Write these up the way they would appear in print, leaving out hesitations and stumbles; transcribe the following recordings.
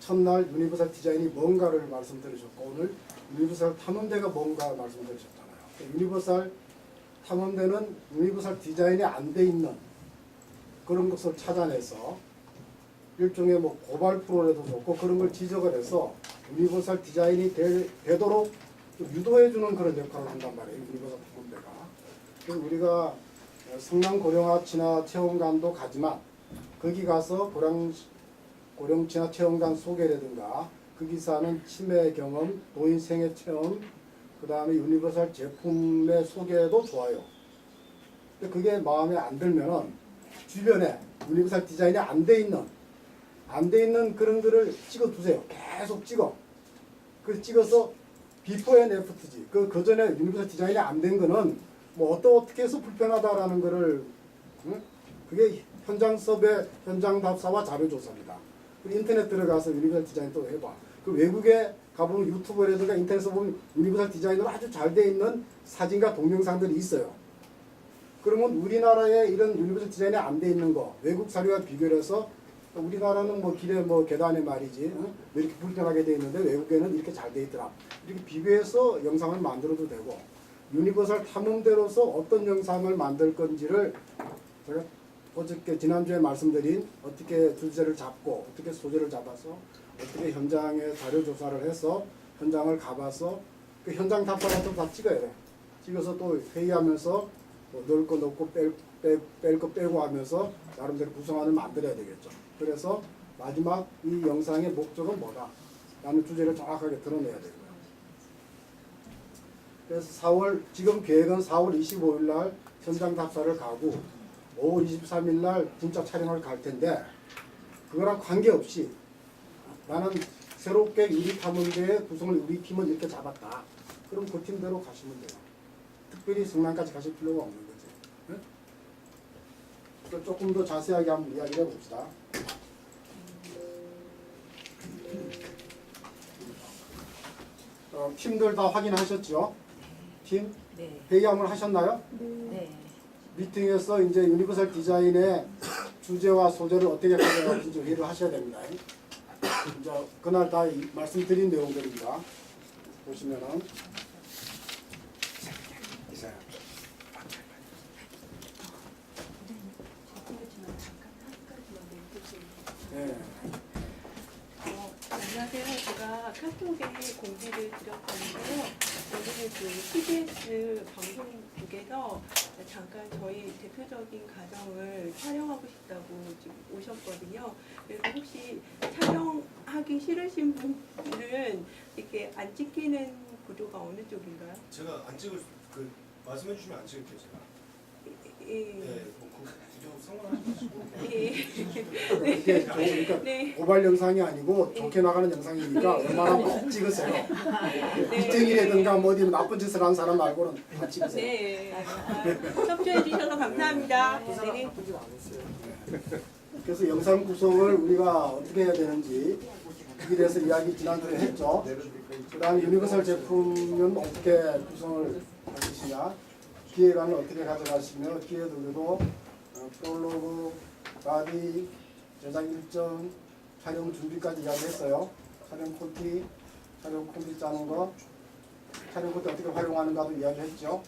첫날 유니버설 디자인이 뭔가를 말씀드리셨고 오늘 유니버설 탐험대가 뭔가 말씀드리셨잖아요. 유니버설 탐험대는 유니버설 디자인이 안 돼 있는 그런 것을 찾아내서 일종의 뭐 고발 프로에도 좋고 그런 걸 지적을 해서 유니버설 디자인이 되도록 유도해주는 그런 역할을 한단 말이에요. 유니버설 탐험대가. 그래서 우리가 성남 고령아치나 체험관도 가지만 거기 가서 고령치나 체험관 소개라든가 거기서 하는 치매 경험, 노인 생애 체험, 그 다음에 유니버설 제품의 소개도 좋아요. 근데 그게 마음에 안 들면은 주변에 유니버설 디자인이 안 돼 있는 그런 거를 찍어 두세요. 계속 찍어. 그 찍어서 비포 앤 애프터지. 그 전에 유니버설 디자인이 안 된 거는 뭐 어떻게 해서 불편하다라는 거를 그게 현장 서베, 현장 답사와 자료 조사입니다. 인터넷 들어가서 유니버설 디자인 또 해봐. 그 외국에 가보면 유튜브라든가 인터넷에서 보면 유니버설 디자인으로 아주 잘 돼 있는 사진과 동영상들이 있어요. 그러면 우리나라에 이런 유니버설 디자인이 안 돼 있는 거 외국 사료와 비교를 해서 우리나라는 뭐 길에 뭐 계단에 말이지 왜 이렇게 불편하게 돼 있는데 외국에는 이렇게 잘 돼 있더라. 이렇게 비교해서 영상을 만들어도 되고 유니버설 탐험대로서 어떤 영상을 만들 건지를 제가 어저께 지난주에 말씀드린 어떻게 주제를 잡고 어떻게 소재를 잡아서 어떻게 현장에 자료 조사를 해서 현장을 가봐서 그 현장 답사 같은 거 다 찍어야 돼. 찍어서 또 회의하면서 뭐 넣을 거 넣고 뺄 거 빼고 하면서 나름대로 구성안을 만들어야 되겠죠. 그래서 마지막 이 영상의 목적은 뭐다 라는 주제를 정확하게 드러내야 되고요. 그래서 지금 계획은 4월 25일 날 현장 답사를 가고 5월 23일 날 진짜 촬영을 갈 텐데 그거랑 관계없이 나는 새롭게 유리 탐험대의 구성을 우리 팀은 이렇게 잡았다. 그럼 그 팀대로 가시면 돼요. 특별히 성남까지 가실 필요가 없는 거지. 네? 조금 더 자세하게 한번 이야기를 해봅시다. 팀들 다 확인하셨죠? 팀? 네. 회의 한번 하셨나요? 네. 미팅에서 이제 유니버설 디자인의 주제와 소재를 어떻게 가져갈지 회의를 하셔야 됩니다. 이제 그날 다 말씀드린 내용들입니다. 보시면은 네. 안녕하세요. 제가 카톡에 공지를 드렸었는데요. 오늘 그 TBS 방송국에서 잠깐 저희 대표적인 가정을 촬영하고 싶다고 지금 오셨거든요. 그래서 혹시 촬영하기 싫으신 분들은 이렇게 안 찍히는 구조가 어느 쪽인가요? 제가 안 찍을 그 말씀해 주시면 안 찍을게요 제가. 네, 뭐그 구조 상관하지 마시고. 이게 그러니까 네. 고발 영상이 아니고 좋게 나가는 영상이니까 웬만하면 꼭 찍으세요. 빚쟁이라든가 뭐 어디 나쁜 짓을 한 사람 말고는 다 찍으세요. 네. 협조해 주셔서 감사합니다. 네. 그래서 영상 구성을 우리가 어떻게 해야 되는지 거기에 대해서 이야기 지난주에 했죠. 그 다음에 유니버설 제품은 어떻게 구성을 하시냐, 기획안을 어떻게 가져가시며 기획도도 프롤로그, 바디, 제작 일정, 촬영 준비까지 이야기했어요. 촬영 콘티, 촬영 콘티 짜는 거, 촬영 콘티 어떻게 활용하는가도 이야기했죠.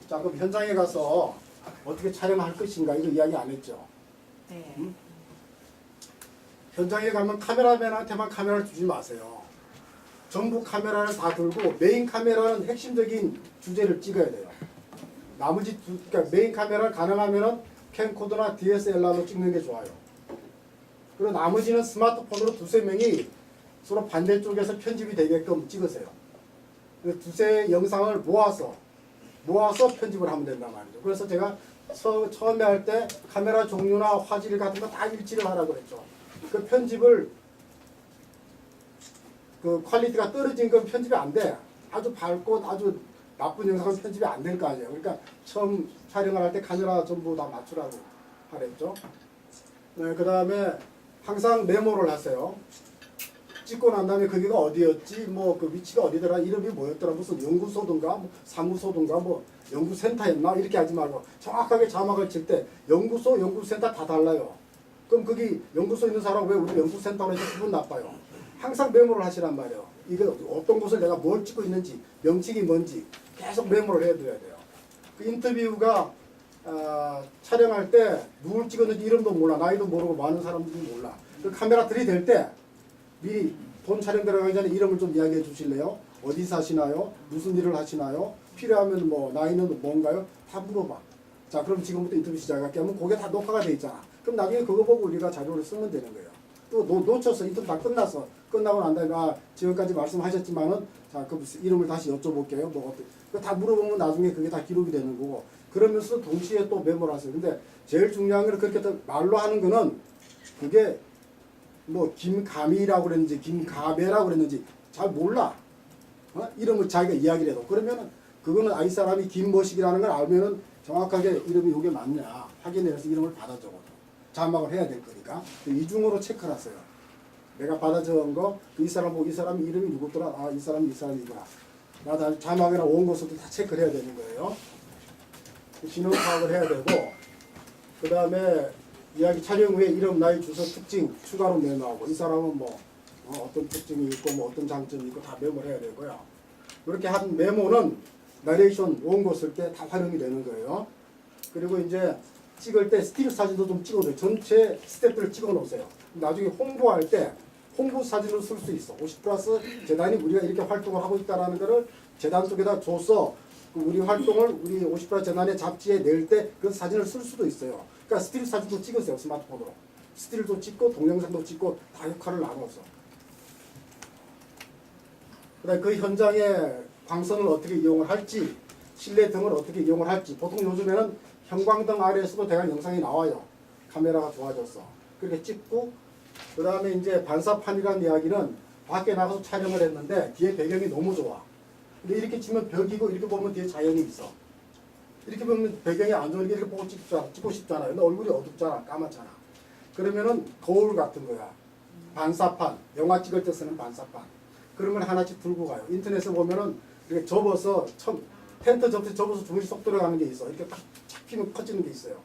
자, 그럼 현장에 가서 어떻게 촬영할 것인가 이거 이야기 안 했죠. 네. 현장에 가면 카메라맨한테만 카메라를 주지 마세요. 전부 카메라를 다 들고 메인 카메라는 핵심적인 주제를 찍어야 돼요. 나머지 그러니까 메인 카메라를 가능하면 캠코더나 DSLR로 찍는 게 좋아요. 그리고 나머지는 스마트폰으로 두세 명이 서로 반대쪽에서 편집이 되게끔 찍으세요. 두세 영상을 모아서 편집을 하면 된단 말이죠. 그래서 제가 처음에 할 때 카메라 종류나 화질 같은 거 다 일치를 하라고 그랬죠. 그 편집을 그 퀄리티가 떨어진 건 편집이 안 돼. 아주 밝고 아주 나쁜 영상은 편집이 안 될 거 아니에요. 그러니까 처음 촬영을 할 때 카메라 전부 다 맞추라고 하랬죠. 네, 그 다음에 항상 메모를 하세요. 찍고 난 다음에 거기가 어디였지, 뭐 그 위치가 어디더라, 이름이 뭐였더라, 무슨 연구소든가, 뭐 사무소든가, 뭐 연구센터였나 이렇게 하지 말고 정확하게 자막을 칠 때 연구소, 연구센터 다 달라요. 그럼 거기 연구소 있는 사람 왜 우리 연구센터로 해서 기분 나빠요? 항상 메모를 하시란 말이에요. 이거 어떤 곳을 내가 뭘 찍고 있는지, 명칭이 뭔지 계속 메모를 해둬야 돼요. 그 인터뷰가 촬영할 때 누굴 찍었는지 이름도 몰라, 나이도 모르고 많은 사람들도 몰라. 그 카메라 들이댈 때 미리 본 촬영 들어가기 전에 이름을 좀 이야기해 주실래요? 어디 사시나요? 무슨 일을 하시나요? 필요하면 뭐 나이는 뭔가요? 다 물어봐. 자, 그럼 지금부터 인터뷰 시작할게 하면 그게 다 녹화가 돼 있잖아. 그럼 나중에 그거 보고 우리가 자료를 쓰면 되는 거예요. 또 놓쳤어. 인터뷰 다 끝났어. 끝나고 난 다음에 지금까지 말씀하셨지만은 자, 그 이름을 다시 여쭤볼게요. 뭐 어때? 그거 다 물어보면 나중에 그게 다 기록이 되는 거고. 그러면서 동시에 또 메모를 하세요. 근데 제일 중요한 건 그렇게 또 말로 하는 거는 그게 뭐 김가미라고 그랬는지 김가배라고 그랬는지 잘 몰라. 이름을 자기가 이야기를 해도. 그러면은 그거는 이 사람이 김머식이라는 걸 알면은 정확하게 이름이 이게 맞냐 확인해서 이름을 받아 적어도 자막을 해야 될 거니까 이중으로 체크를 하세요. 내가 받아 적은 거 이 사람 보고 이 사람 이름이 누구더라? 아, 이 사람이 이거야. 나 다 자막이나 온 것들도 다 체크를 해야 되는 거예요. 신원 파악을 해야 되고 그 다음에 이야기 촬영 후에 이름, 나이, 주소, 특징 추가로 메모하고 이 사람은 뭐 어떤 특징이 있고 뭐 어떤 장점이 있고 다 메모를 해야 되고요. 이렇게 한 메모는 나레이션 원고 쓸 때 다 활용이 되는 거예요. 그리고 이제 찍을 때 스틸 사진도 좀 찍어줘요. 전체 스텝들을 찍어 놓으세요. 나중에 홍보할 때 홍보 사진을 쓸 수 있어. 50+ 재단이 우리가 이렇게 활동을 하고 있다는 거를 재단 쪽에다 줘서 우리 활동을 우리 50+ 재단의 잡지에 낼 때 그 사진을 쓸 수도 있어요. 그러니까 스틸 사진도 찍으세요. 스마트폰으로. 스틸도 찍고 동영상도 찍고 다 역할을 나눠서. 그다음에 그 현장에 광선을 어떻게 이용을 할지, 실내 등을 어떻게 이용을 할지. 보통 요즘에는 형광등 아래에서도 대강 영상이 나와요. 카메라가 좋아져서. 그렇게 찍고, 그 다음에 이제 반사판이라는 이야기는 밖에 나가서 촬영을 했는데 뒤에 배경이 너무 좋아. 근데 이렇게 치면 벽이고 이렇게 보면 뒤에 자연이 있어. 이렇게 보면 배경이 안 좋으니까 이렇게 보고 찍고 싶잖아요. 근데 얼굴이 어둡잖아. 까맣잖아. 그러면은 거울 같은 거야. 반사판. 영화 찍을 때 쓰는 반사판. 그런 걸 하나씩 들고 가요. 인터넷에 보면은 이렇게 접어서 텐트 접어서 주물이 쏙 들어가는 게 있어. 이렇게 딱 잡히면 퍼지는 게 있어요.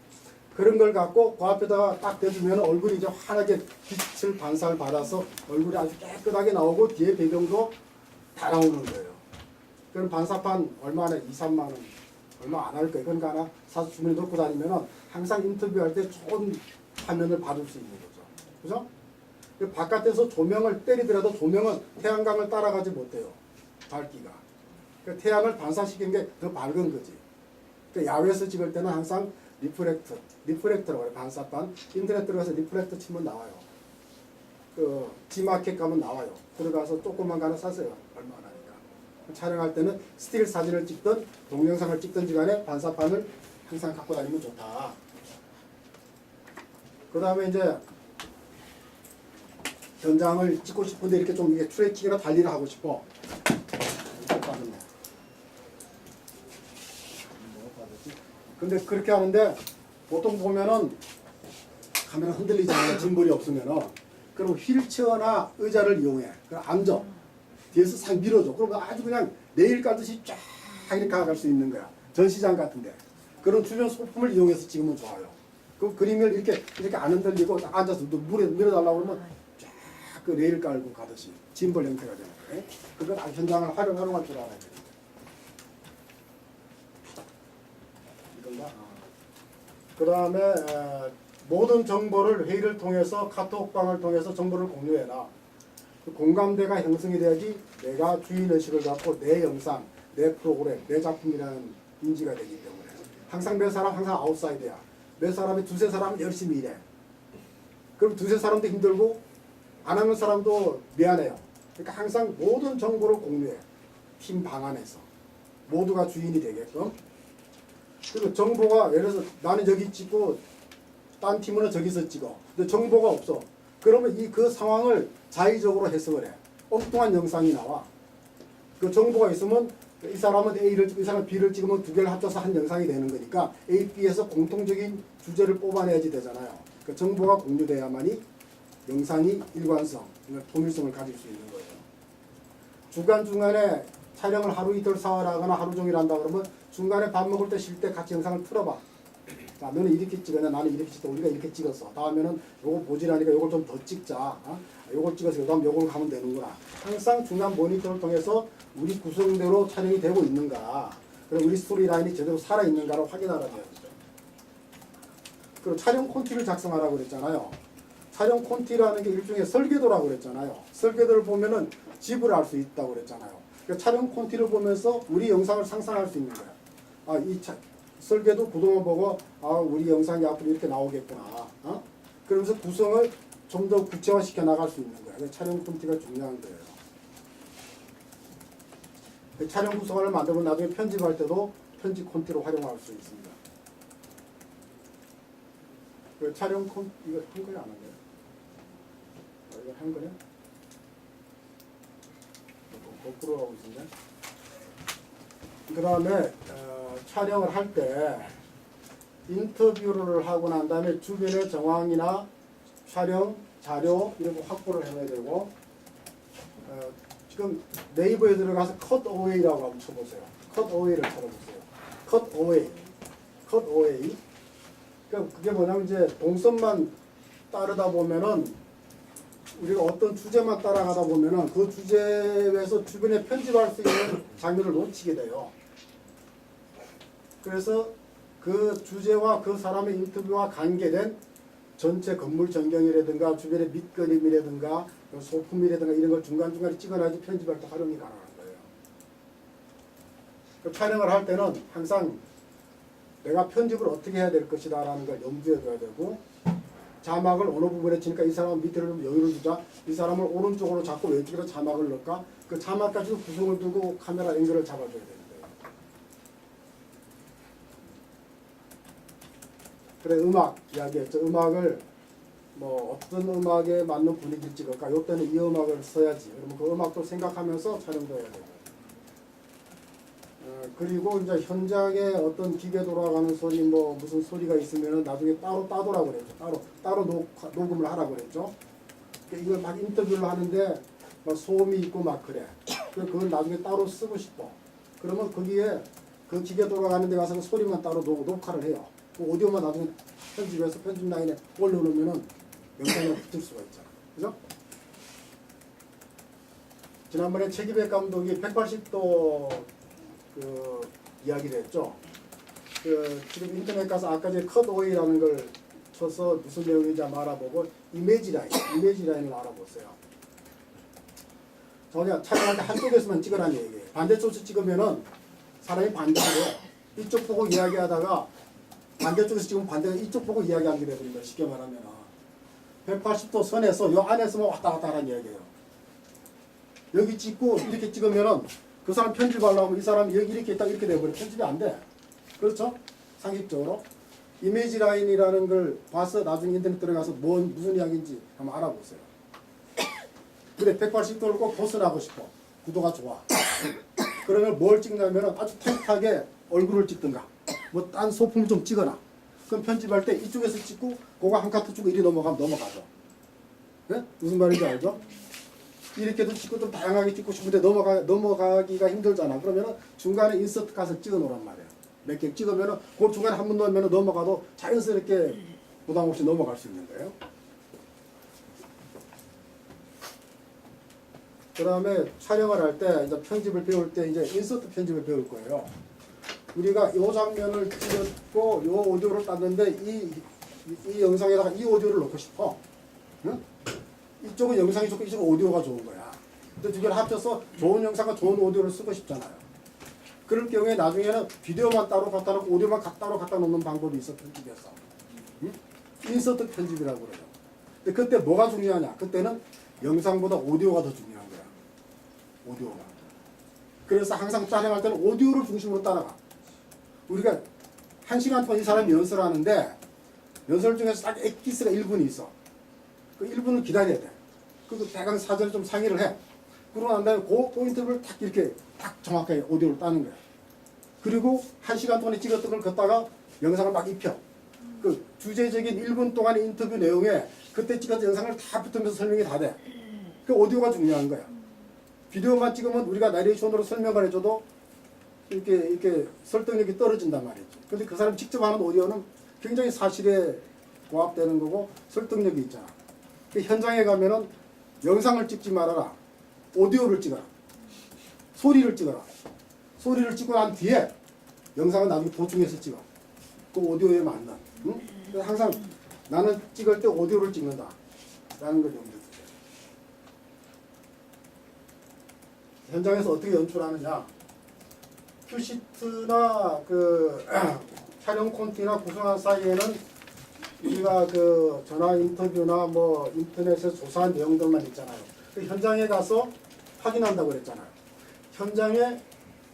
그런 걸 갖고 그 앞에다가 딱 대주면 얼굴이 이제 환하게 빛을 반사를 받아서 얼굴이 아주 깨끗하게 나오고 뒤에 배경도 다 나오는 거예요. 그럼 반사판 얼마나 2, 3만 원 얼마 안 할 거예요. 그러니까 하나 사서 주머니 넣고 다니면은 항상 인터뷰할 때 좋은 화면을 받을 수 있는 거죠. 그죠? 그 바깥에서 조명을 때리더라도 조명은 태양광을 따라가지 못해요. 밝기가. 그러니까 태양을 반사시키는 게 더 밝은 거지. 그러니까 야외에서 찍을 때는 항상 리프렉터라고 해요. 반사판. 인터넷 들어가서 리프렉터 치면 나와요. 그 G마켓 가면 나와요. 들어가서 조금만 가나 사세요. 얼마 안 하니까. 촬영할 때는 스틸 사진을 찍든 동영상을 찍든지 간에 반사판을 항상 갖고 다니면 좋다. 그 다음에 이제 현장을 찍고 싶은데 이렇게 좀 이게 트래킹이나 달리를 하고 싶어. 근데 그렇게 하는데 보통 보면은 카메라 흔들리잖아요. 짐벌이 없으면은. 그럼 휠체어나 의자를 이용해. 그럼 앉아. 뒤에서 싹 밀어줘. 그러면 아주 그냥 레일 깔듯이 쫙 이렇게 갈 수 있는 거야. 전시장 같은데. 그런 주변 소품을 이용해서 찍으면 좋아요. 그 그림을 이렇게 안 흔들리고 앉아서 물에 밀어달라고 그러면 쫙 그 레일 깔고 가듯이 짐벌 형태가 되는 거예요. 그걸 현장을 활용할 줄 알아야 돼요. 이건가? 그 다음에 모든 정보를 회의를 통해서 카톡방을 통해서 정보를 공유해라. 그 공감대가 형성이 돼야지 내가 주인의식을 갖고 내 영상, 내 프로그램, 내 작품이라는 인지가 되기 때문에 항상 몇 사람 항상 아웃사이드야. 몇 사람이 두세 사람은 열심히 일해. 그럼 두세 사람도 힘들고 안 하는 사람도 미안해요. 그러니까 항상 모든 정보를 공유해. 팀 방안에서. 모두가 주인이 되게끔. 그리고 정보가 예를 들어서 나는 여기 찍고 딴 팀은 저기서 찍어. 근데 정보가 없어. 그러면 그 상황을 자의적으로 해석을 해. 엉뚱한 영상이 나와. 그 정보가 있으면 이 사람은 A를 찍고 이 사람은 B를 찍으면 두 개를 합쳐서 한 영상이 되는 거니까 A, B에서 공통적인 주제를 뽑아내야지 되잖아요. 그 정보가 공유돼야만이 영상이 일관성, 통일성을 가질 수 있는 거예요. 중간중간에 촬영을 하루 이틀 사흘 하거나 하루 종일 한다 그러면 중간에 밥 먹을 때 쉴 때 같이 영상을 틀어봐. 자, 너는 이렇게 찍었냐, 나는 이렇게 찍다, 우리가 이렇게 찍었어. 다음에는 요거 보지라니까 요걸 좀 더 찍자. 요걸 찍어서 다음 요걸 가면 되는구나. 항상 중간 모니터를 통해서 우리 구성대로 촬영이 되고 있는가, 그리고 우리 스토리라인이 제대로 살아있는가를 확인하라는 거죠. 그리고 촬영 콘티를 작성하라고 그랬잖아요. 촬영 콘티라는 게 일종의 설계도라고 그랬잖아요. 설계도를 보면은 지불을 할 수 있다고 그랬잖아요. 그러니까 촬영 콘티를 보면서 우리 영상을 상상할 수 있는 거예요. 설계도 구도만 보고 우리 영상이 앞으로 이렇게 나오겠구나. 그러면서 구성을 좀 더 구체화시켜 나갈 수 있는 거예요. 촬영 콘티가 중요한 거예요. 촬영 구성을 만들고 나중에 편집할 때도 편집 콘티로 활용할 수 있습니다. 촬영 콘 이거 한 거야 안 한 거야? 이거 한 거냐? 거꾸로 하고 있는데. 그 다음에 촬영을 할 때 인터뷰를 하고 난 다음에 주변의 정황이나 촬영 자료 이런 거 확보를 해놔야 되고, 지금 네이버에 들어가서 컷 어웨이라고 한번 쳐보세요. 컷 어웨이를 쳐보세요. 컷 어웨이. 컷 어웨이. 그러니까 그게 뭐냐면 이제 동선만 따르다 보면은 우리가 어떤 주제만 따라가다 보면은 그 주제에서 주변에 편집할 수 있는 장면을 놓치게 돼요. 그래서 그 주제와 그 사람의 인터뷰와 관계된 전체 건물 전경이라든가 주변의 밑그림이라든가 소품이라든가 이런 걸 중간중간에 찍어놔야지 편집할 때 활용이 가능한 거예요. 그 촬영을 할 때는 항상 내가 편집을 어떻게 해야 될 것이다 라는 걸 염두에 둬야 되고, 자막을 어느 부분에 치니까 이 사람은 밑에를 좀 여유를 두자, 이 사람을 오른쪽으로 잡고 왼쪽으로 자막을 넣을까, 그 자막까지도 구성을 두고 카메라 앵글을 잡아줘야 되는 거예요. 그래, 음악 이야기했죠. 음악을 뭐 어떤 음악에 맞는 분위기를 찍을까, 요때는 이 음악을 써야지. 그러면 그 음악도 생각하면서 촬영도 해야 되고, 그리고 이제 현장에 어떤 기계 돌아가는 소리, 뭐 무슨 소리가 있으면은 나중에 따로 따도라고 그랬죠. 따로 녹음을 하라고 그랬죠. 이걸 막 인터뷰를 하는데 막 소음이 있고 막 그래. 그걸 나중에 따로 쓰고 싶어. 그러면 거기에 그 기계 돌아가는 데 가서 그 소리만 따로 녹화를 해요. 그 오디오만 나중에 편집해서 편집 라인에 올려놓으면은 영상에 붙을 수가 있잖아. 그죠? 지난번에 최기백 감독이 180도 그 이야기를 했죠. 지금 인터넷 가서 아까 전에 컷오웨이라는 걸 쳐서 무슨 내용인지 한번 알아보고 이미지 라인을 알아보세요. 전혀 촬영할 때 한쪽에서만 찍으라는 얘기예요. 반대쪽에서 찍으면은 사람이 반대로 이쪽 보고 이야기하다가 반대쪽에서 찍으면 반대가 이쪽 보고 이야기하게 되거든요. 쉽게 말하면 180도 선에서 요 안에서만 왔다 갔다 하는 이야기예요. 여기 찍고 이렇게 찍으면은 그 사람 편집하려고 하면 이 사람이 여기 이렇게 있다 이렇게 돼버려. 편집이 안 돼. 그렇죠? 상식적으로. 이미지 라인이라는 걸 봐서 나중에 인터넷 들어가서 무슨 이야기인지 한번 알아보세요. 그래, 180도를 꼭 벗어나고 싶어. 구도가 좋아. 그러면 뭘 찍냐면 아주 타이트하게 얼굴을 찍든가 뭐 딴 소품을 좀 찍어놔. 그럼 편집할 때 이쪽에서 찍고 그거 한 카트 주고 이리 넘어가면 넘어가죠. 네? 무슨 말인지 알죠? 이렇게도 찍고 좀 다양하게 찍고 싶은데 넘어가기가 힘들잖아. 그러면은 중간에 인서트 가서 찍어 놓으란 말이야. 몇 개 찍으면은 그 중간에 한 번 넣으면은 넘어가도 자연스럽게 부담 없이 넘어갈 수 있는 거예요. 그 다음에 촬영을 할 때 이제 편집을 배울 때 이제 인서트 편집을 배울 거예요. 우리가 이 장면을 찍었고 이 오디오를 땄는데 이 영상에다가 이 오디오를 넣고 싶어. 응? 이쪽은 영상이 좋고 이쪽은 오디오가 좋은 거야. 근데 두 개를 합쳐서 좋은 영상과 좋은 오디오를 쓰고 싶잖아요. 그럴 경우에 나중에는 비디오만 따로 갖다 놓고 오디오만 따로 갖다 놓는 방법이 있어, 편집에서. 응? 인서트 편집이라고 그래요. 근데 그때 뭐가 중요하냐? 그때는 영상보다 오디오가 더 중요한 거야. 오디오가. 그래서 항상 촬영할 때는 오디오를 중심으로 따라가. 우리가 1시간 동안 이 사람이 연설을 하는데 연설 중에서 딱 엑기스가 1분이 있어. 그 1분을 기다려야 돼. 그리고 대강 사전에 좀 상의를 해. 그러고 난 다음에 그 포인트를 딱 이렇게 딱 정확하게 오디오를 따는 거야. 그리고 1시간 동안에 찍었던 걸 걷다가 영상을 막 입혀. 그 주제적인 1분 동안의 인터뷰 내용에 그때 찍었던 영상을 다 붙으면서 설명이 다 돼. 그 오디오가 중요한 거야. 비디오만 찍으면 우리가 나레이션으로 설명을 해줘도 이렇게 설득력이 떨어진단 말이죠. 근데 그 사람이 직접 하는 오디오는 굉장히 사실에 고압되는 거고 설득력이 있잖아. 그 현장에 가면은 영상을 찍지 말아라. 오디오를 찍어라. 소리를 찍어라. 소리를 찍고 난 뒤에 영상은 나중에 보충해서 찍어. 그 오디오에 맞는. 응? 그래서 항상 나는 찍을 때 오디오를 찍는다. 라는 걸 염두에 두세요. 현장에서 어떻게 연출하느냐. 큐시트나 그 촬영 콘티나 구성한 사이에는 우리가 그 전화 인터뷰나 뭐 인터넷에서 조사한 내용들만 있잖아요. 그 현장에 가서 확인한다고 그랬잖아요. 현장에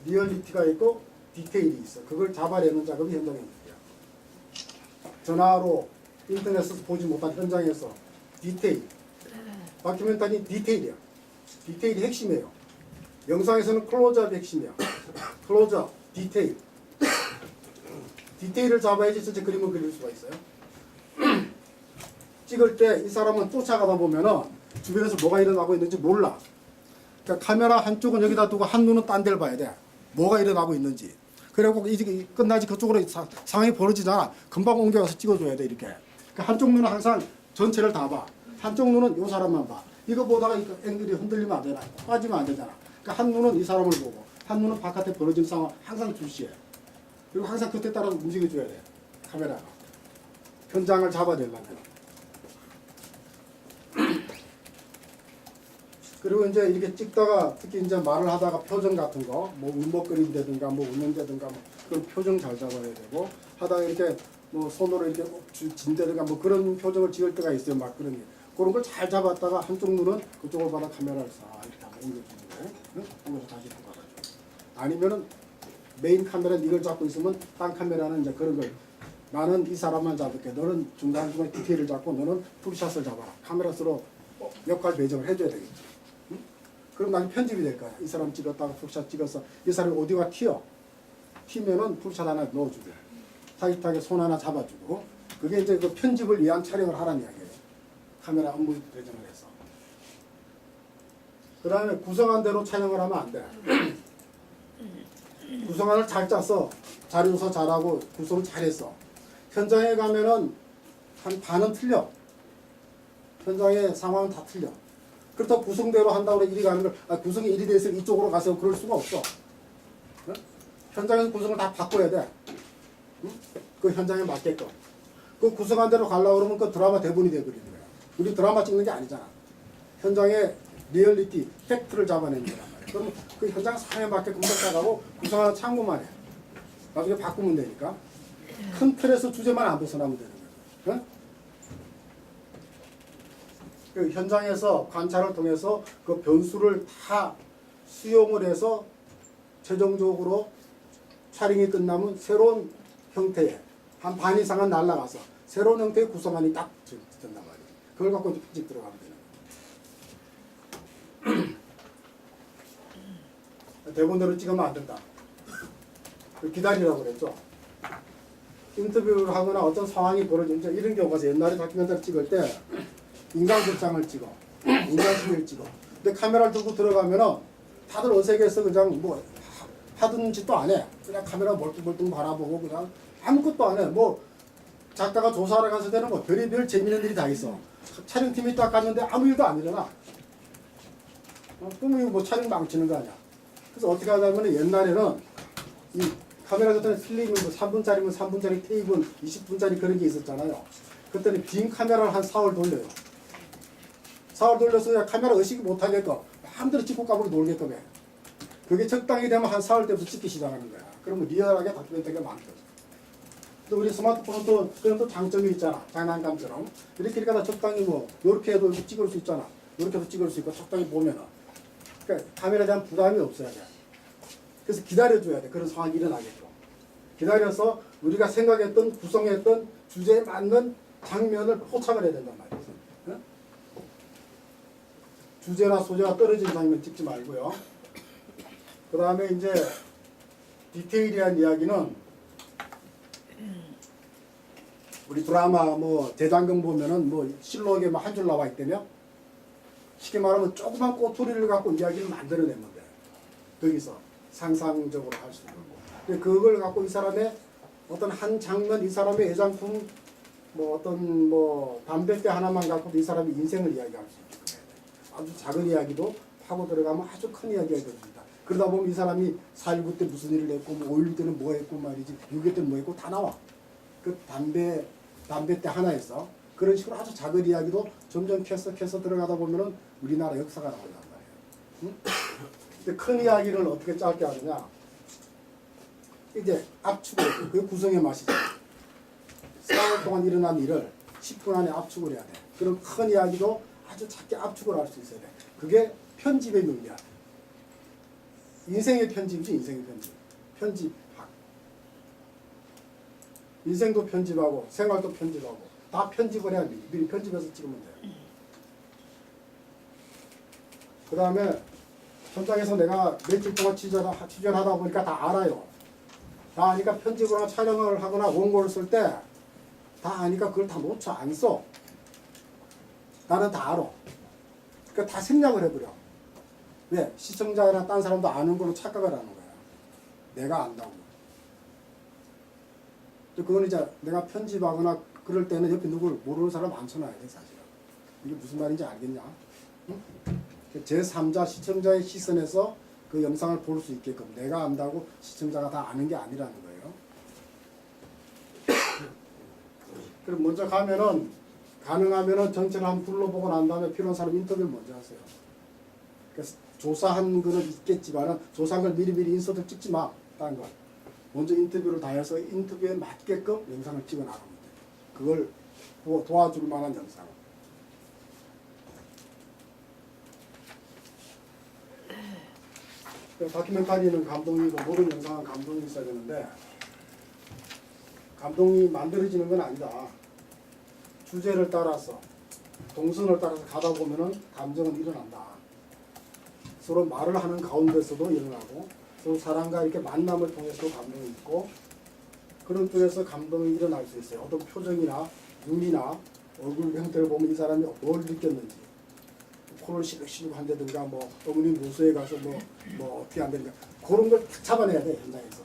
리얼리티가 있고 디테일이 있어. 그걸 잡아내는 작업이 현장 연출이야. 전화로 인터넷에서 보지 못한 현장에서 디테일. 다큐멘터리 디테일이야. 디테일이 핵심이에요. 영상에서는 클로즈업이 핵심이야. 클로즈업, 디테일. 디테일을 잡아야지 전체 그림을 그릴 수가 있어요. 찍을 때 이 사람은 쫓아가다 보면은 주변에서 뭐가 일어나고 있는지 몰라. 그러니까 카메라 한쪽은 여기다 두고 한 눈은 딴 데를 봐야 돼. 뭐가 일어나고 있는지. 그리고 이제 끝나지 그쪽으로 상황이 벌어지잖아. 금방 옮겨가서 찍어줘야 돼 이렇게. 그러니까 한쪽 눈은 항상 전체를 다 봐. 한쪽 눈은 이 사람만 봐. 이거 보다가 앵글이 흔들리면 안 되나? 빠지면 안 되잖아. 그러니까 한 눈은 이 사람을 보고 한 눈은 바깥에 벌어진 상황 항상 주시해. 그리고 항상 그때 따라서 움직여줘야 돼. 카메라가. 현장을 잡아내려면. 그리고 이제 이렇게 찍다가 특히 이제 말을 하다가 표정 같은 거, 뭐 울먹거린다든가 뭐 웃는다든가 뭐 그런 표정 잘 잡아야 되고 하다가 이렇게 뭐 손으로 이렇게 진다든가 뭐 그런 표정을 지을 때가 있어요. 막 그런 게. 그런 걸 잘 잡았다가 한쪽 눈은 그쪽을 받아 카메라를 싹 이렇게 한번 옮겨주는 거예요. 응? 옮겨서 다시 바꿔가지고. 아니면은 메인 카메라 이걸 잡고 있으면 딴 카메라는 이제 그런 걸 나는 이 사람만 잡을게. 너는 중간중간 디테일을 잡고 너는 풀샷을 잡아라. 카메라 서로 역할 배정을 해줘야 되겠지. 응? 그럼 나중에 편집이 될 거야. 이 사람 찍었다가 풀샷 찍어서 이 사람 오디오가 튀면은 풀샷 하나 넣어주고 타이트하게 손 하나 잡아주고 그게 이제 그 편집을 위한 촬영을 하라는 이야기예요. 카메라 업무 배정을 해서. 그 다음에 구성한 대로 촬영을 하면 안 돼. 구성안을 잘 짰어. 자료서 잘하고 구성 잘했어. 현장에 가면은 한 반은 틀려. 현장의 상황은 다 틀려. 그렇다고 구성대로 한다고 이리 가는 걸 구성이 이리 돼서 이쪽으로 가세요. 그럴 수가 없어. 응? 현장에서 구성을 다 바꿔야 돼. 응? 그 현장에 맞게끔. 그 구성한 대로 가려고 그러면 그 드라마 대본이 돼버리는 거야. 우리 드라마 찍는 게 아니잖아. 현장에 리얼리티, 팩트를 잡아내는 거란 말이야. 그럼 그 현장 상황에 맞게끔 작가가고 구성하는 참고만 해. 나중에 바꾸면 되니까. 큰 틀에서 주제만 안 벗어나면 되는 거야. 응? 그 현장에서 관찰을 통해서 그 변수를 다 수용을 해서 최종적으로 촬영이 끝나면 새로운 형태의 한 반 이상은 날라가서 새로운 형태의 구성안이 딱 된단 말이에요. 그걸 갖고 이제 편집 들어가면 되는 거예요. 대본대로 찍으면 안 된다. 기다리라고 그랬죠. 인터뷰를 하거나 어떤 상황이 벌어지면 이런 경우가 있어요. 옛날에 다큐멘터리 찍을 때 인간극장을 찍어. 인간극을 찍어. 근데 카메라를 들고 들어가면은 다들 어색해서 그냥 뭐 하던 짓도 안 해. 그냥 카메라 멀뚱멀뚱 바라보고 그냥 아무것도 안 해. 뭐 작가가 조사하러 갔을 때는 뭐 별의별 재밌는 일이 다 있어. 촬영팀이 딱 갔는데 아무 일도 안 일어나. 그러면 뭐 촬영 망치는 거 아니야. 그래서 어떻게 하냐면 옛날에는 이 카메라 같은 필름이 뭐 3분짜리면 3분짜리, 테이프는 20분짜리 그런 게 있었잖아요. 그때는 빈 카메라를 한 4월 돌려요. 4월 돌려서 그냥 카메라 의식이 못하게끔 마음대로 찍고 까불어 놀게끔 해. 그게 적당히 되면 한 4월 때부터 찍기 시작하는 거야. 그러면 리얼하게 다큐멘터리가 많거든. 또 우리 스마트폰은 또 그런 또 장점이 있잖아. 장난감처럼. 이렇게 다 적당히 뭐 이렇게 해도 찍을 수 있잖아. 이렇게 해도 찍을 수 있고 적당히 보면은. 그러니까 카메라에 대한 부담이 없어야 돼. 그래서 기다려줘야 돼. 그런 상황이 일어나겠죠. 기다려서 우리가 생각했던 구성했던 주제에 맞는 장면을 포착을 해야 된단 말이에요. 응? 주제나 소재가 떨어진 장면 찍지 말고요. 그 다음에 이제 디테일이한 이야기는 우리 드라마 뭐 대장경 보면은 뭐 실록에 뭐 한 줄 나와 있다며 쉽게 말하면 조그만 꼬투리를 갖고 이야기를 만들어내면 돼. 거기서 상상적으로 할 수 있는 거. 근데 그걸 갖고 이 사람의 어떤 한 장면 이 사람의 애장품 뭐 어떤 뭐 담뱃대 하나만 갖고도 이 사람의 인생을 이야기할 수 있게 그래야 돼. 아주 작은 이야기도 파고 들어가면 아주 큰 이야기가 될 수 있다. 그러다 보면 이 사람이 4.19 때 무슨 일을 했고 뭐 5.16 때는 뭐 했고 말이지 6.25 때는 뭐 했고 다 나와. 그 담뱃대 하나에서 그런 식으로 아주 작은 이야기도 점점 캐서 들어가다 보면은 우리나라 역사가 나온단 말이에요. 응? 근데 큰 이야기를 어떻게 짧게 하느냐? 이제 압축을 그게 구성의 맛이죠. 4일 동안 일어난 일을 10분 안에 압축을 해야 돼. 그럼 큰 이야기도 아주 작게 압축을 할 수 있어야 돼. 그게 편집의 묘미야. 인생의 편집이지, 인생의 편집. 편집학. 인생도 편집하고 생활도 편집하고 다 편집을 해야 돼. 미리 편집해서 찍으면 돼. 그 다음에 현장에서 내가 며칠 동안 취재하다 보니까 다 알아요. 다 아니까 편집을 하거나 촬영을 하거나 원고를 쓸 때 다 아니까 그걸 다 놓쳐 안 써. 나는 다 알아. 그러니까 다 생략을 해버려. 왜? 시청자나 딴 사람도 아는 걸로 착각을 하는 거야. 내가 안다고. 그건 이제 내가 편집하거나 그럴 때는 옆에 누굴 모르는 사람 앉혀놔야 돼, 사실은. 이게 무슨 말인지 알겠냐? 응? 제3자 시청자의 시선에서 그 영상을 볼 수 있게끔 내가 안다고 시청자가 다 아는 게 아니라는 거예요. 그럼 먼저 가면은 가능하면은 전체를 한번 둘러보고 난 다음에 필요한 사람 인터뷰를 먼저 하세요. 그래서 조사한 거는 있겠지만은 조사한 걸 미리미리 인서트를 찍지 마. 딴 거. 먼저 인터뷰를 다 해서 인터뷰에 맞게끔 영상을 찍어 나가면 돼. 그걸 도와줄 만한 영상. 다큐멘터리는 감동이고 모든 영상은 감동이 있어야 되는데 감동이 만들어지는 건 아니다. 주제를 따라서 동선을 따라서 가다 보면은 감정은 일어난다. 서로 말을 하는 가운데서도 일어나고 서로 사람과 이렇게 만남을 통해서 감동이 있고 그런 쪽에서 감동이 일어날 수 있어요. 어떤 표정이나 눈이나 얼굴 형태를 보면 이 사람이 뭘 느꼈는지 코를 시룩시룩 한다든가 뭐 어머니 모수에 가서 뭐 어떻게 한다든가 그런 걸 탁 잡아내야 돼 현장에서.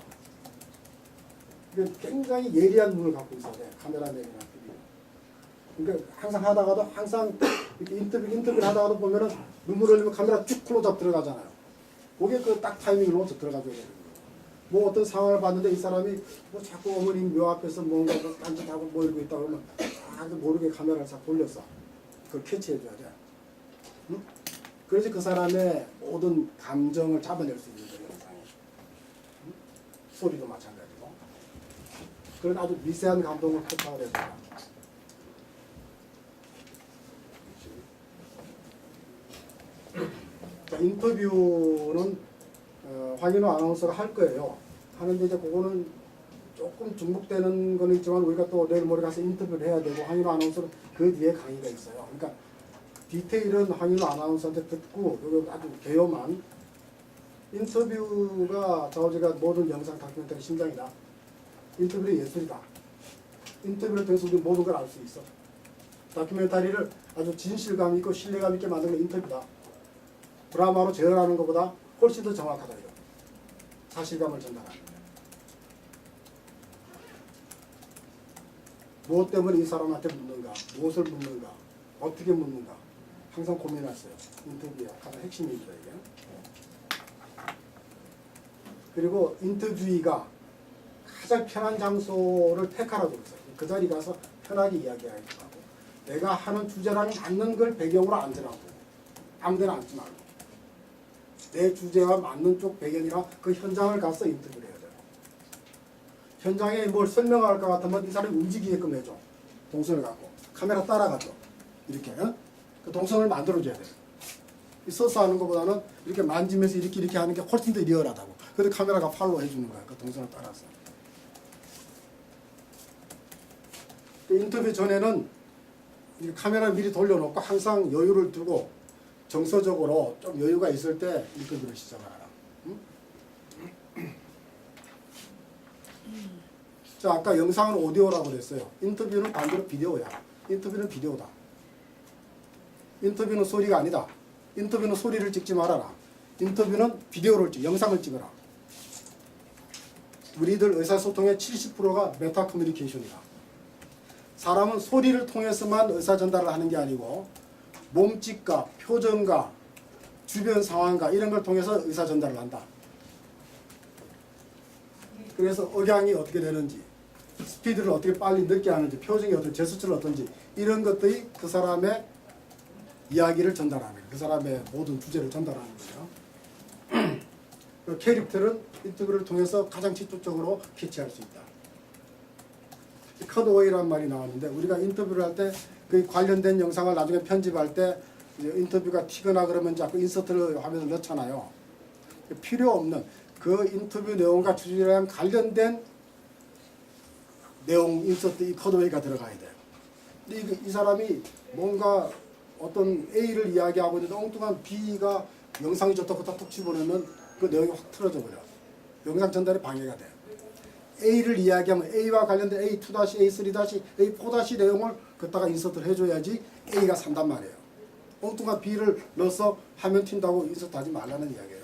굉장히 예리한 눈을 갖고 있어야 돼 카메라맨이나 PD. 그러니까 항상 하다가도 항상 이렇게 인터뷰를 하다가도 보면은 눈물 흘리면 카메라 쭉 클로즈업 들어가잖아요. 그게 그 딱 타이밍을 놓쳐 들어가줘야 되는 거예요. 뭐 어떤 상황을 봤는데 이 사람이 뭐 자꾸 어머님 묘 앞에서 뭔가 딴짓하고 뭐 이러고 있다 그러면 모르게 카메라를 싹 돌려서 그걸 캐치해줘야 돼. 응? 그래서 그 사람의 모든 감정을 잡아낼 수 있는 거예요. 영상이. 응? 소리도 마찬가지고. 그런 아주 미세한 감동을 포착을 해서 자, 인터뷰는 황인호 아나운서가 할 거예요. 하는데 이제 그거는 조금 중복되는 거는 있지만 우리가 또 내일 모레 가서 인터뷰를 해야 되고 황인호 아나운서는 그 뒤에 강의가 있어요. 그러니까 디테일은 황인호 아나운서한테 듣고 여기 아주 개요만 인터뷰가 저희가 모든 영상 다큐멘터리 심장이다. 인터뷰는 예술이다. 인터뷰를 통해서 우리 모든 걸 알 수 있어. 다큐멘터리를 아주 진실감 있고 신뢰감 있게 만드는 인터뷰다. 드라마로 재현하는 것보다 훨씬 더 정확하다. 이거. 사실감을 전달하는 거야. 무엇 때문에 이 사람한테 묻는가, 무엇을 묻는가, 어떻게 묻는가 항상 고민했어요. 인터뷰의 가장 핵심입니다. 이게. 그리고 인터뷰가 가장 편한 장소를 택하라고 그랬어요. 그 자리 가서 편하게 이야기하고 내가 하는 주제랑 맞는 걸 배경으로 앉으라고. 아무 데나 앉지 말고 내 주제와 맞는 쪽 배경이나 그 현장을 가서 인터뷰를 해야 돼요. 현장에 뭘 설명할 것 같으면 이 사람이 움직이게끔 해줘. 동선을 갖고 카메라 따라가죠. 이렇게 그 동선을 만들어줘야 돼요. 서서 하는 것보다는 이렇게 만지면서 이렇게 하는 게 훨씬 더 리얼하다고. 그래서 카메라가 팔로우 해주는 거야. 그 동선을 따라서. 인터뷰 전에는 카메라 미리 돌려놓고 항상 여유를 두고 정서적으로 좀 여유가 있을 때 인터뷰를 시작을 하라. 응? 자, 아까 영상은 오디오라고 그랬어요. 인터뷰는 반대로 비디오야. 인터뷰는 비디오다. 인터뷰는 소리가 아니다. 인터뷰는 소리를 찍지 말아라. 인터뷰는 비디오를 영상을 찍어라. 우리들 의사소통의 70%가 메타 커뮤니케이션이다. 사람은 소리를 통해서만 의사 전달을 하는 게 아니고 몸짓과 표정과 주변 상황과 이런 걸 통해서 의사 전달을 한다. 그래서 억양이 어떻게 되는지, 스피드를 어떻게 빨리 늦게 하는지, 표정이 어떤 제스처를 어떤지 이런 것들이 그 사람의 이야기를 전달하는 거예요. 그 사람의 모든 주제를 전달하는 거예요. 그 캐릭터는 인터뷰를 통해서 가장 직접적으로 캐치할 수 있다. 컷어웨이라는 말이 나왔는데 우리가 인터뷰를 할 때 그 관련된 영상을 나중에 편집할 때 인터뷰가 튀거나 그러면 자꾸 인서트를 하면서 넣잖아요. 필요 없는 그 인터뷰 내용과 주제랑 관련된 내용 인서트 이 컷어웨이가 들어가야 돼요. 근데 이 사람이 뭔가 어떤 A를 이야기하고 있는데 엉뚱한 B가 영상이 좋다고 탁 집어넣으면 그 내용이 확 틀어져 버려. 영상 전달에 방해가 돼. A를 이야기하면 A와 관련된 A2-, A3-, A4- 내용을 갖다가 인서트를 해줘야지 A가 산단 말이에요. 엉뚱한 B를 넣어서 화면 튄다고 인서트 하지 말라는 이야기예요.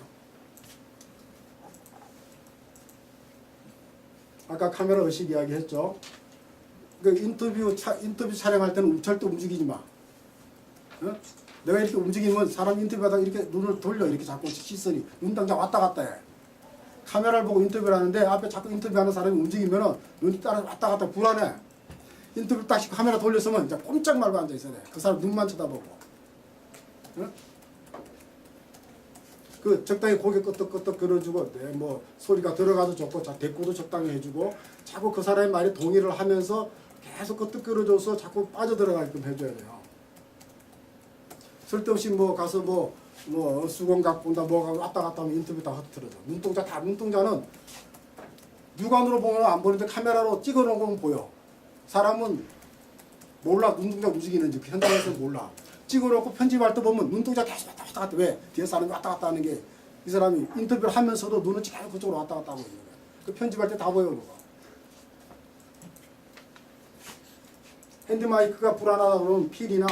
아까 카메라 의식 이야기했죠. 그 인터뷰 촬영할 때는 절대 움직이지 마. 어? 내가 이렇게 움직이면 사람 인터뷰하다가 이렇게 눈을 돌려 이렇게 자꾸 시선이 눈 당장 왔다 갔다 해. 카메라를 보고 인터뷰를 하는데 앞에 자꾸 인터뷰하는 사람이 움직이면 눈이 따라 왔다 갔다 불안해. 인터뷰 딱 카메라 돌렸으면 이제 꼼짝 말고 앉아 있어야 돼. 그 사람 눈만 쳐다보고. 어? 그 적당히 고개 끄덕끄덕 걸어주고 뭐 소리가 들어가도 좋고 대꾸도 적당히 해주고 자꾸 그 사람의 말에 동의를 하면서 계속 끄덕 걸어줘서 자꾸 빠져들어가게끔 해줘야 돼요. 쓸데없이 뭐 가서 뭐 수건 갖고 온다 뭐가 왔다 갔다 하면 인터뷰 다 흐트러져. 눈동자는 육안으로 보면 안 보는데 카메라로 찍어놓은 건 보여. 사람은 몰라 눈동자 움직이는지 그 현장에서 몰라. 찍어놓고 편집할 때 보면 눈동자 계속 왔다 갔다 왜? 뒤에 사람이 왔다 갔다 하는 게 이 사람이 인터뷰를 하면서도 눈은 계속 그쪽으로 왔다 갔다 하고 있는 거야. 그 편집할 때 다 보여 그거. 핸드마이크가 불안하다 그러면 필이나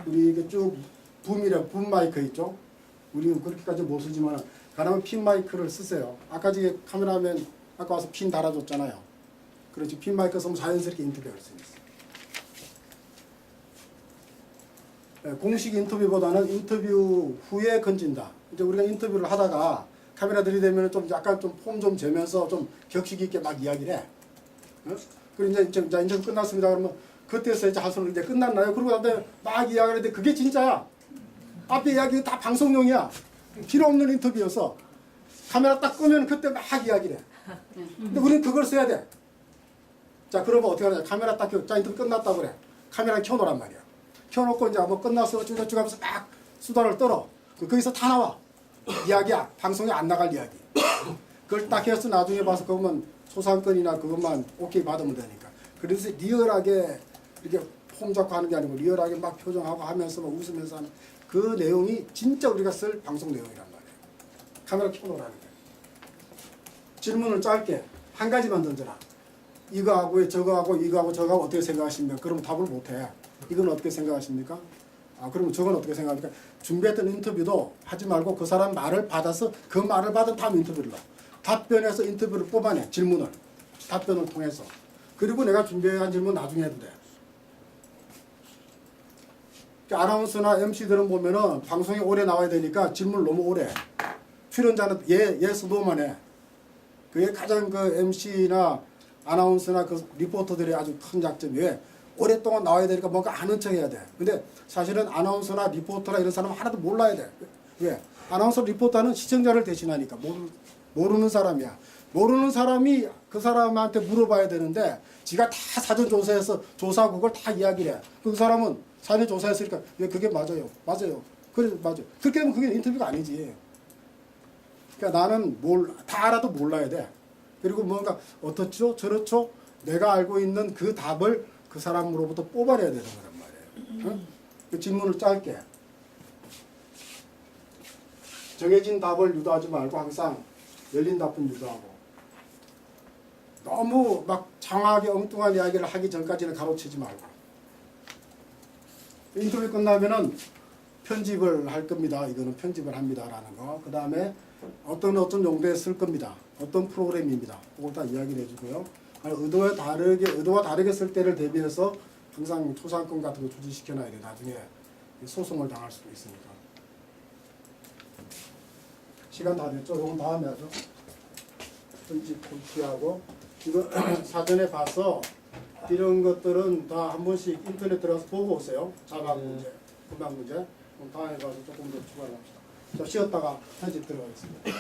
우리 이게 쭉 붐 마이크 있죠? 우리는 그렇게까지 못 쓰지만 가능하면 핀 마이크를 쓰세요. 아까 저기 카메라맨 아까 와서 핀 달아줬잖아요. 그렇지 핀 마이크 쓰면 자연스럽게 인터뷰할 수 있어요. 공식 인터뷰보다는 인터뷰 후에 건진다. 이제 우리가 인터뷰를 하다가 카메라 들이대면 좀 약간 좀 폼 좀 재면서 좀 격식 있게 막 이야기를 해. 어? 그리고 이제 끝났습니다. 그러면 그때서 이제 하소는 이제 끝났나요? 그러고 나서 막 이야기를 했는데 그게 진짜야. 앞에 이야기가 다 방송용이야. 필요 없는 인터뷰여서 카메라 딱 끄면 그때 막 이야기를 해. 근데 우리는 그걸 써야 돼. 자 그러면 어떻게 하냐. 카메라 딱 켜. 자 인터뷰 끝났다고 그래. 카메라 켜놓으란 말이야. 켜놓고 이제 뭐 끝났어 쭉쭉 하면서 막 수다를 떨어. 거기서 다 나와. 이야기야. 방송에 안 나갈 이야기. 그걸 딱 해서 나중에 봐서 그거만 소상권이나 그것만 오케이 받으면 되니까. 그래서 리얼하게 이렇게 폼 잡고 하는 게 아니고 리얼하게 막 표정하고 하면서 막 웃으면서 하는 그 내용이 진짜 우리가 쓸 방송 내용이란 말이에요. 카메라 켜놓으라는 거예요. 질문을 짧게 한 가지만 던져라. 이거하고 저거하고 이거하고 저거하고 어떻게 생각하십니까? 그러면 답을 못해. 이건 어떻게 생각하십니까? 그러면 저건 어떻게 생각합니까? 준비했던 인터뷰도 하지 말고 그 사람 말을 받아서 그 말을 받은 다음 인터뷰를 해. 답변해서 인터뷰를 뽑아내. 질문을. 답변을 통해서. 그리고 내가 준비한 질문 나중에 해도 돼. 아나운서나 MC들은 보면은 방송에 오래 나와야 되니까 질문을 너무 오래 해. 출연자는 예스 노만 해. 그게 가장 그 MC나 아나운서나 그 리포터들의 아주 큰 장점이 왜? 오랫동안 나와야 되니까 뭔가 아는 척 해야 돼. 근데 사실은 아나운서나 리포터나 이런 사람은 하나도 몰라야 돼. 왜? 아나운서 리포터는 시청자를 대신하니까 모르는 사람이야. 모르는 사람이 그 사람한테 물어봐야 되는데 지가 다 사전 조사해서 조사하고 그걸 다 이야기를 해. 그 사람은 사전 조사했으니까 왜 그게 맞아요. 맞아요. 그래 맞아요. 그렇게 되면 그게 인터뷰가 아니지. 그러니까 나는 다 알아도 몰라야 돼. 그리고 뭔가 어떻죠? 저렇죠? 내가 알고 있는 그 답을 그 사람으로부터 뽑아내야 되는 거란 말이에요. 응? 그 질문을 짧게. 정해진 답을 유도하지 말고 항상 열린 답변 유도하고. 너무 막 장하게 엉뚱한 이야기를 하기 전까지는 가로채지 말고. 인터뷰 끝나면은 편집을 할 겁니다. 이거는 편집을 합니다라는 거. 그 다음에 어떤 용도에 쓸 겁니다. 어떤 프로그램입니다. 그걸 다 이야기를 해주고요. 의도와 다르게 쓸 때를 대비해서 항상 초상권 같은 거 조치시켜놔야 돼. 나중에 소송을 당할 수도 있으니까. 시간 다 됐죠? 이건 다음에 하죠. 편집 공지하고 이거 사전에 봐서 이런 것들은 다 한 번씩 인터넷 들어가서 보고 오세요. 자막 문제, 금방 문제. 그럼 다음에 가서 조금 더 추가를 합시다. 자, 쉬었다가 편집 들어가겠습니다.